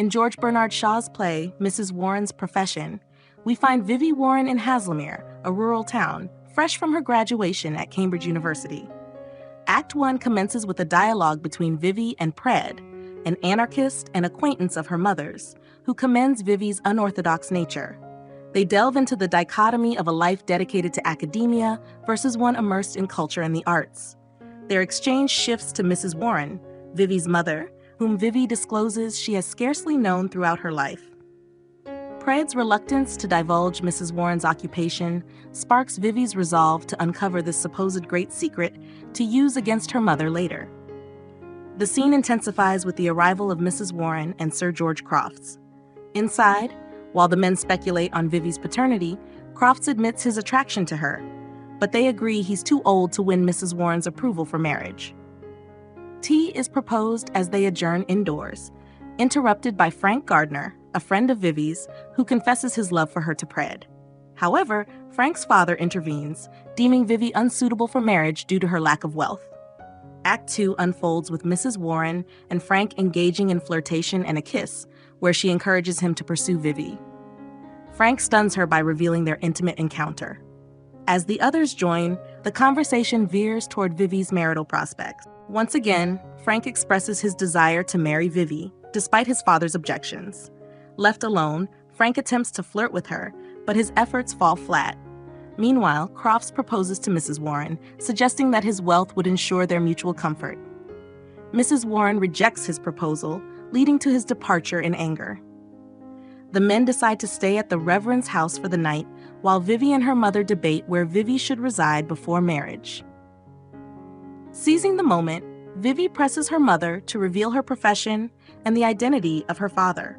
In George Bernard Shaw's play, Mrs. Warren's Profession, we find Vivie Warren in Haslemere, a rural town, fresh from her graduation at Cambridge University. Act 1 commences with a dialogue between Vivie and Pred, an anarchist and acquaintance of her mother's, who commends Vivie's unorthodox nature. They delve into the dichotomy of a life dedicated to academia versus one immersed in culture and the arts. Their exchange shifts to Mrs. Warren, Vivie's mother, whom Vivie discloses she has scarcely known throughout her life. Pred's reluctance to divulge Mrs. Warren's occupation sparks Vivie's resolve to uncover this supposed great secret to use against her mother later. The scene intensifies with the arrival of Mrs. Warren and Sir George Crofts. Inside, while the men speculate on Vivie's paternity, Crofts admits his attraction to her, but they agree he's too old to win Mrs. Warren's approval for marriage. Tea is proposed as they adjourn indoors, interrupted by Frank Gardner, a friend of Vivie's, who confesses his love for her to Pred. However, Frank's father intervenes, deeming Vivie unsuitable for marriage due to her lack of wealth. Act 2 unfolds with Mrs. Warren and Frank engaging in flirtation and a kiss, where she encourages him to pursue Vivie. Frank stuns her by revealing their intimate encounter. As the others join, the conversation veers toward Vivie's marital prospects. Once again, Frank expresses his desire to marry Vivie, despite his father's objections. Left alone, Frank attempts to flirt with her, but his efforts fall flat. Meanwhile, Crofts proposes to Mrs. Warren, suggesting that his wealth would ensure their mutual comfort. Mrs. Warren rejects his proposal, leading to his departure in anger. The men decide to stay at the Reverend's house for the night, while Vivie and her mother debate where Vivie should reside before marriage. Seizing the moment, Vivie presses her mother to reveal her profession and the identity of her father.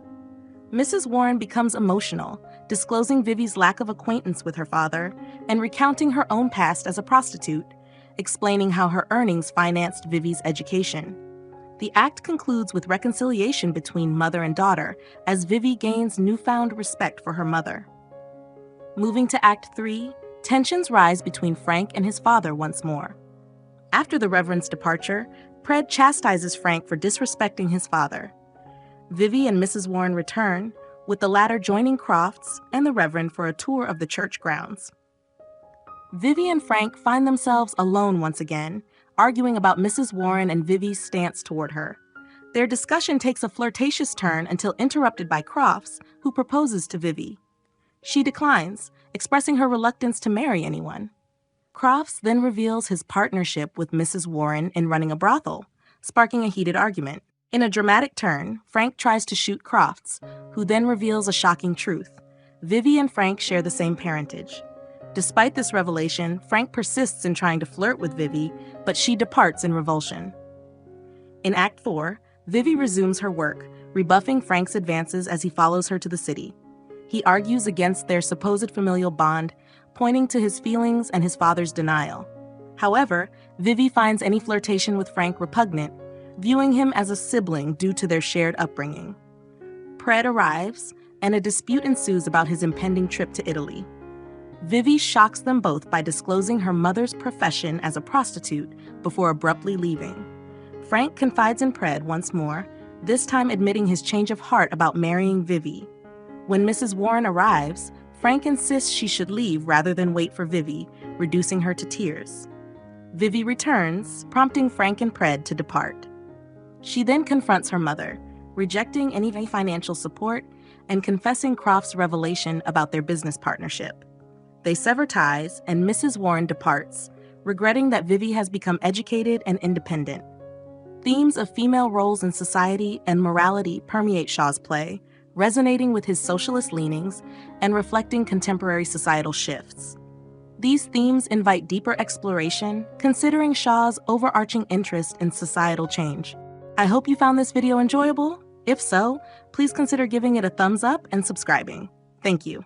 Mrs. Warren becomes emotional, disclosing Vivie's lack of acquaintance with her father and recounting her own past as a prostitute, explaining how her earnings financed Vivie's education. The act concludes with reconciliation between mother and daughter as Vivie gains newfound respect for her mother. Moving to Act 3, tensions rise between Frank and his father once more. After the Reverend's departure, Pred chastises Frank for disrespecting his father. Vivie and Mrs. Warren return, with the latter joining Crofts and the Reverend for a tour of the church grounds. Vivie and Frank find themselves alone once again, arguing about Mrs. Warren and Vivie's stance toward her. Their discussion takes a flirtatious turn until interrupted by Crofts, who proposes to Vivie. She declines, expressing her reluctance to marry anyone. Crofts then reveals his partnership with Mrs. Warren in running a brothel, sparking a heated argument. In a dramatic turn, Frank tries to shoot Crofts, who then reveals a shocking truth. Vivie and Frank share the same parentage. Despite this revelation, Frank persists in trying to flirt with Vivie, but she departs in revulsion. In Act 4, Vivie resumes her work, rebuffing Frank's advances as he follows her to the city. He argues against their supposed familial bond, pointing to his feelings and his father's denial. However, Vivie finds any flirtation with Frank repugnant, viewing him as a sibling due to their shared upbringing. Pred arrives, and a dispute ensues about his impending trip to Italy. Vivie shocks them both by disclosing her mother's profession as a prostitute before abruptly leaving. Frank confides in Pred once more, this time admitting his change of heart about marrying Vivie. When Mrs. Warren arrives, Frank insists she should leave rather than wait for Vivie, reducing her to tears. Vivie returns, prompting Frank and Pred to depart. She then confronts her mother, rejecting any financial support and confessing Crofts' revelation about their business partnership. They sever ties, and Mrs. Warren departs, regretting that Vivie has become educated and independent. Themes of female roles in society and morality permeate Shaw's play, resonating with his socialist leanings and reflecting contemporary societal shifts. These themes invite deeper exploration, considering Shaw's overarching interest in societal change. I hope you found this video enjoyable. If so, please consider giving it a thumbs up and subscribing. Thank you.